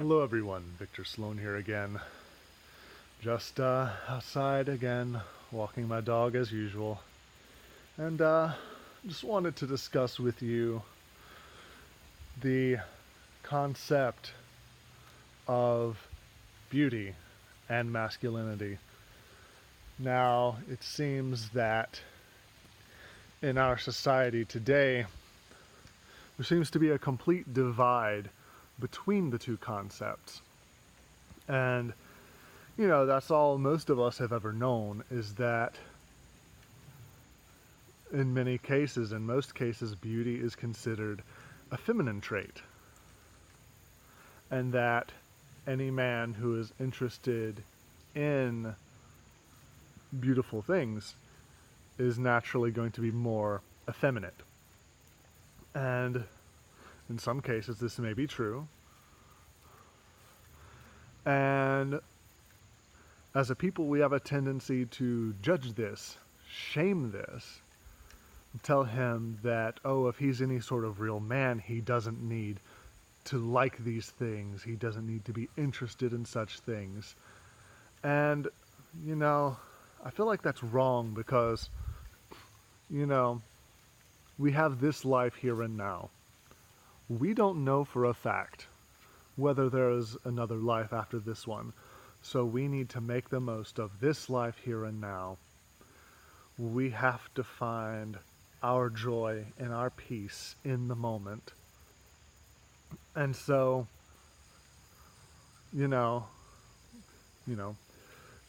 Hello everyone, Victor Sloan here again. Just outside again, walking my dog as usual. And just wanted to discuss with you the concept of beauty and masculinity. Now, it seems that in our society today, there seems to be a complete divide between the two concepts. And that's all most of us have ever known, is that in many cases, in most cases, beauty is considered a feminine trait. And that any man who is interested in beautiful things is naturally going to be more effeminate. And in some cases, this may be true. And as a people, we have a tendency to judge this, shame this, tell him that, oh, if he's any sort of real man, he doesn't need to like these things. He doesn't need to be interested in such things. And, I feel like that's wrong because, we have this life here and now. We don't know for a fact whether there is another life after this one. So we need to make the most of this life here and now. We have to find our joy and our peace in the moment. And so, you know,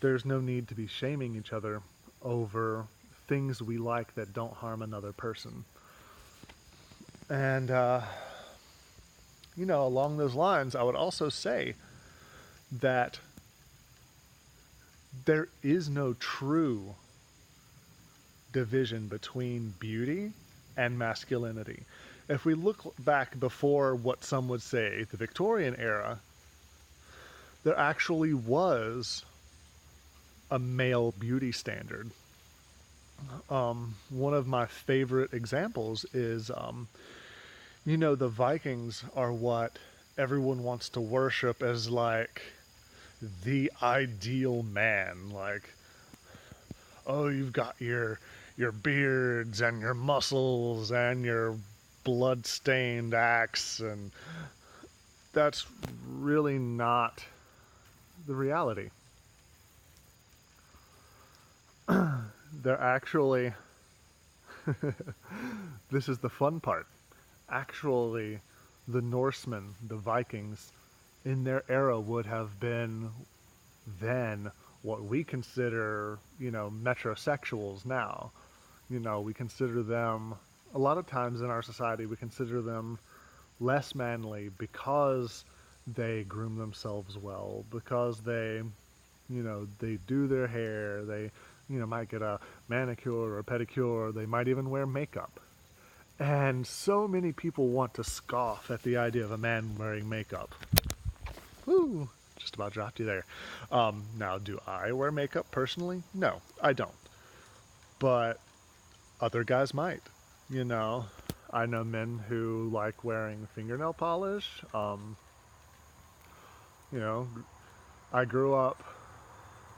there's no need to be shaming each other over things we like that don't harm another person. And, along those lines, I would also say that there is no true division between beauty and masculinity. If we look back before what some would say the Victorian era, there actually was a male beauty standard. One of my favorite examples is, the Vikings are what everyone wants to worship as like the ideal man. Like, oh, you've got your beards and your muscles and your blood-stained axe, and that's really not the reality. They're actually, this is the fun part, actually the Norsemen, the Vikings, in their era would have been then what we consider, metrosexuals now. We consider them, a lot of times in our society, we consider them less manly because they groom themselves well, because they do their hair, they, might get a manicure or a pedicure, they might even wear makeup. And so many people want to scoff at the idea of a man wearing makeup. Woo! Just about dropped you there. Now, do I wear makeup personally? No, I don't. But other guys might. I know men who like wearing fingernail polish. I grew up,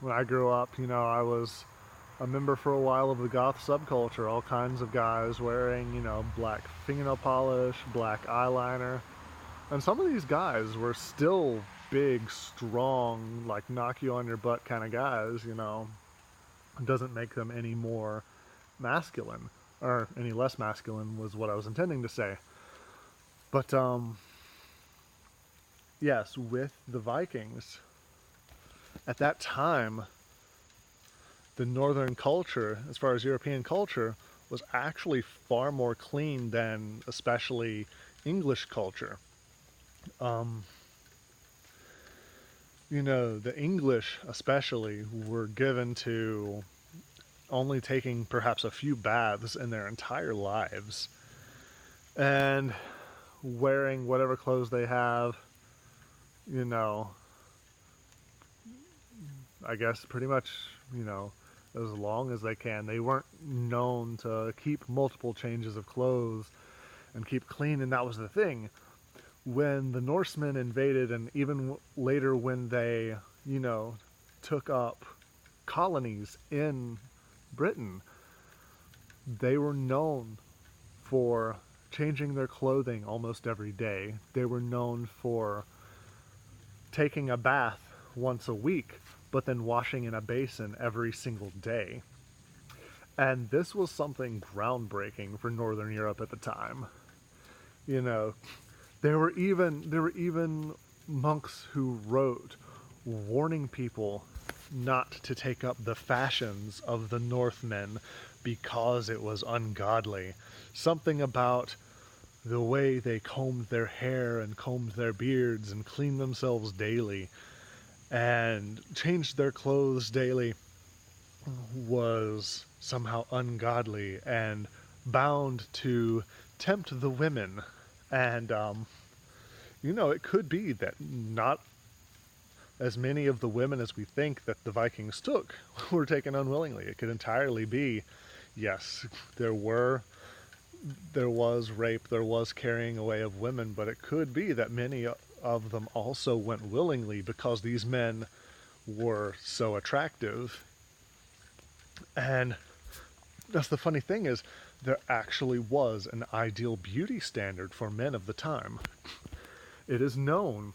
when I grew up, I was a member for a while of the goth subculture. All kinds of guys wearing, black fingernail polish, black eyeliner. And some of these guys were still big, strong, like knock you on your butt kind of guys, It doesn't make them any more masculine, or any less masculine was what I was intending to say. But, yes, with the Vikings, at that time, the northern culture, as far as European culture, was actually far more clean than especially English culture. The English especially were given to only taking perhaps a few baths in their entire lives and wearing whatever clothes they have, I guess pretty much, as long as they can. They weren't known to keep multiple changes of clothes and keep clean, and that was the thing. when the Norsemen invaded, and even later when they, you know, took up colonies in Britain, they were known for changing their clothing almost every day. They were known for taking a bath once a week, but then washing in a basin every single day. And this was something groundbreaking for Northern Europe at the time. You know, there were even monks who wrote warning people not to take up the fashions of the Northmen because it was ungodly. Something about the way they combed their hair and combed their beards and cleaned themselves daily and changed their clothes daily was somehow ungodly and bound to tempt the women. And, it could be that not as many of the women as we think that the Vikings took were taken unwillingly. It could entirely be, yes, there was rape, there was carrying away of women, but it could be that many of them also went willingly because these men were so attractive. And that's the funny thing is, there actually was an ideal beauty standard for men of the time. It is known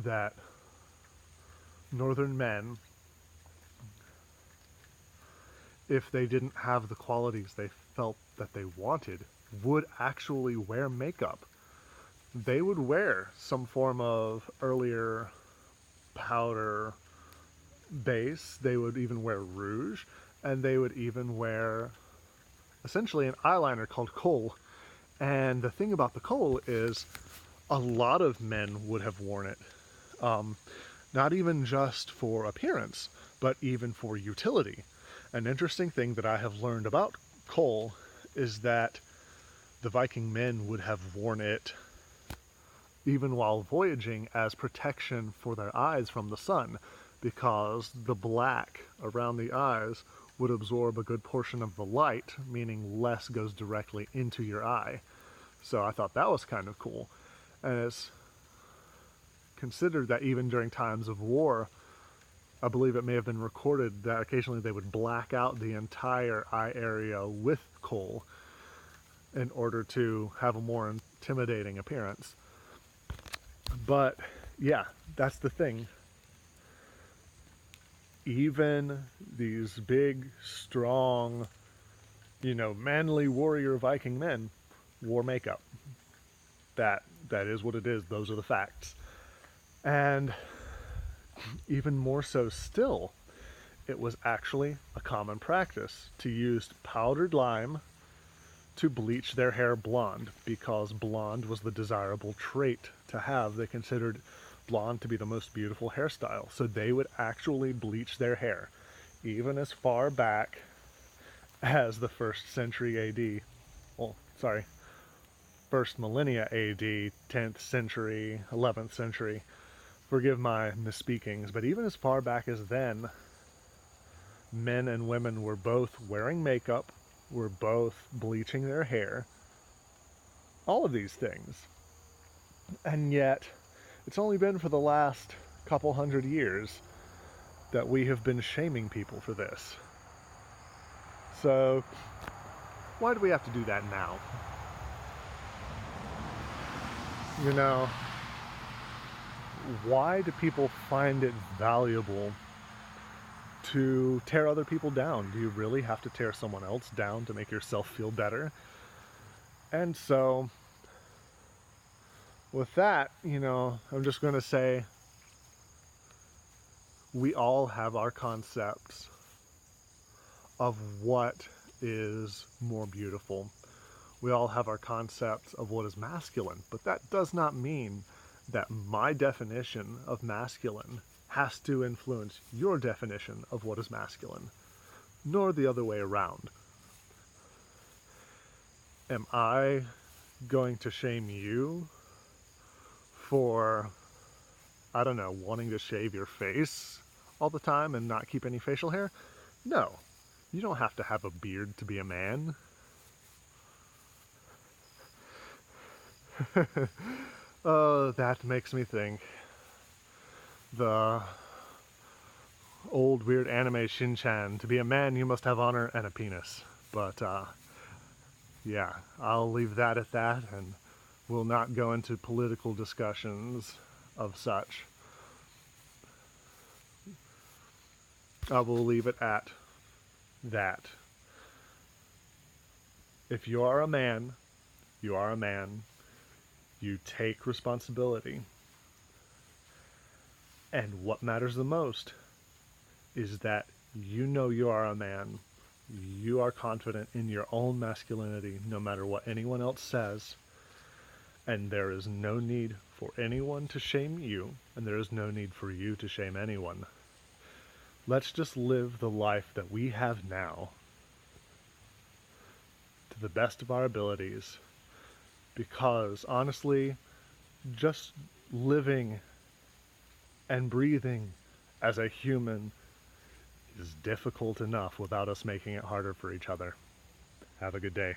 that Northern men, if they didn't have the qualities they felt that they wanted, would actually wear makeup. They would wear some form of earlier powder base, they would even wear rouge, and they would even wear essentially an eyeliner called kohl. And the thing about the kohl is a lot of men would have worn it. Not even just for appearance, but even for utility. An interesting thing that I have learned about kohl is that the Viking men would have worn it even while voyaging as protection for their eyes from the sun, because the black around the eyes would absorb a good portion of the light, meaning less goes directly into your eye. So I thought that was kind of cool. And it's considered that even during times of war, I believe it may have been recorded that occasionally they would black out the entire eye area with kohl in order to have a more intimidating appearance. But yeah, that's the thing. Even these big, strong, manly warrior Viking men wore makeup. That is what it is. Those are the facts. And even more so still, it was actually a common practice to use powdered lime to bleach their hair blonde, because blonde was the desirable trait to have. They considered blonde to be the most beautiful hairstyle. So they would actually bleach their hair, even as far back as the 1st century AD. Well, sorry, 1st millennia AD, 10th century, 11th century. Forgive my misspeakings, but even as far back as then, men and women were both wearing makeup, were both bleaching their hair, all of these things. And yet, it's only been for the last couple hundred years that we have been shaming people for this. So, why do we have to do that now? Why do people find it valuable to tear other people down? Do you really have to tear someone else down to make yourself feel better? And so, with that, I'm just going to say we all have our concepts of what is more beautiful. We all have our concepts of what is masculine, but that does not mean that my definition of masculine has to influence your definition of what is masculine, nor the other way around. Am I going to shame you for, wanting to shave your face all the time and not keep any facial hair? No. You don't have to have a beard to be a man. That makes me think. The old weird anime Shin-chan, to be a man you must have honor and a penis. But yeah, I'll leave that at that, and we'll not go into political discussions of such. I will leave it at that. If you are a man, you are a man. You take responsibility. And what matters the most is that you know you are a man. You are confident in your own masculinity, no matter what anyone else says. And there is no need for anyone to shame you, and there is no need for you to shame anyone. Let's just live the life that we have now to the best of our abilities, because honestly, just living and breathing as a human is difficult enough without us making it harder for each other. Have a good day.